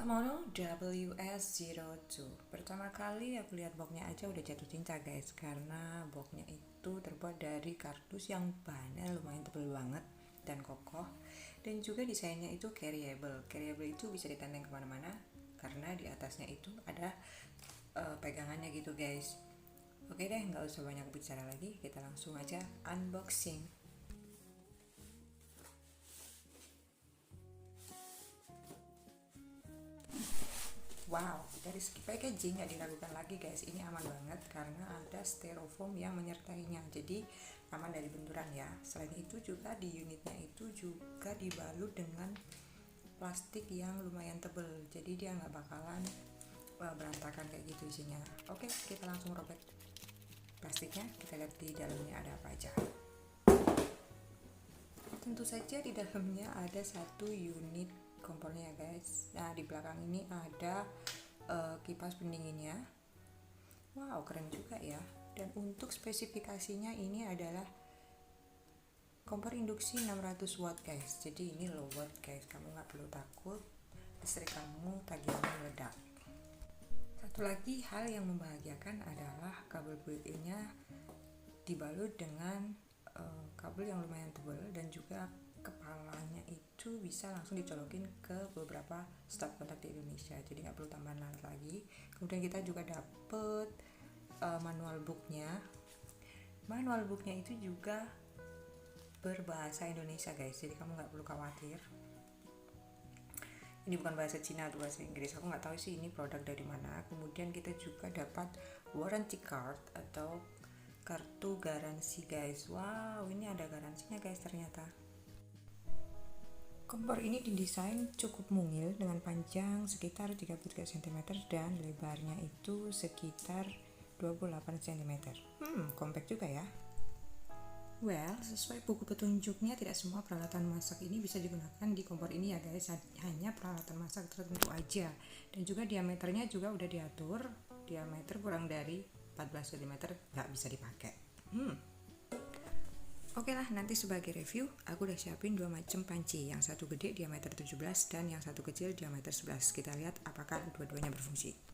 Lamono WS02. Pertama kali aku lihat boxnya aja udah jatuh cinta guys, karena boxnya itu terbuat dari kardus yang bahannya lumayan tebal banget dan kokoh, dan juga desainnya itu carryable. Carryable itu bisa ditenteng kemana-mana karena di atasnya itu ada pegangannya gitu guys. Oke deh, nggak usah banyak bicara lagi, kita langsung aja unboxing. Wow, dari segi packaging nggak diragukan lagi guys, ini aman banget karena ada styrofoam yang menyertainya, jadi aman dari benturan ya. Selain itu juga di unitnya itu juga dibalut dengan plastik yang lumayan tebel, jadi dia nggak bakalan berantakan kayak gitu isinya. Oke, kita langsung robek plastiknya, kita lihat di dalamnya ada apa aja. Tentu saja di dalamnya ada satu unit kompornya ya guys. Nah, di belakang ini ada kipas pendinginnya. Wow, keren juga ya. Dan untuk spesifikasinya ini adalah kompor induksi 600 watt guys. Jadi ini low watt guys, kamu nggak perlu takut listrik kamu tagihannya meledak. Satu lagi hal yang membahagiakan adalah kabel built-in-nya dibalut dengan kabel yang lumayan tebal, dan juga kepalanya itu bisa langsung dicolokin ke beberapa stop kontak di Indonesia, jadi nggak perlu tambahan alat lagi. Kemudian kita juga dapet manual booknya. Manual booknya itu juga berbahasa Indonesia guys, jadi kamu nggak perlu khawatir. Ini bukan bahasa Cina atau bahasa Inggris, aku nggak tahu sih ini produk dari mana. Kemudian kita juga dapat warranty card atau kartu garansi guys. Wow, ini ada garansinya guys ternyata. Kompor ini didesain cukup mungil dengan panjang sekitar 33 cm dan lebarnya itu sekitar 28 cm. Compact juga ya. Well, sesuai buku petunjuknya tidak semua peralatan masak ini bisa digunakan di kompor ini ya guys, hanya peralatan masak tertentu aja. Dan juga diameternya juga udah diatur, diameter kurang dari 14 cm nggak bisa dipakai. Oke lah, nanti sebagai review aku udah siapin dua macam panci, yang satu gede diameter 17 dan yang satu kecil diameter 11. Kita lihat apakah dua-duanya berfungsi.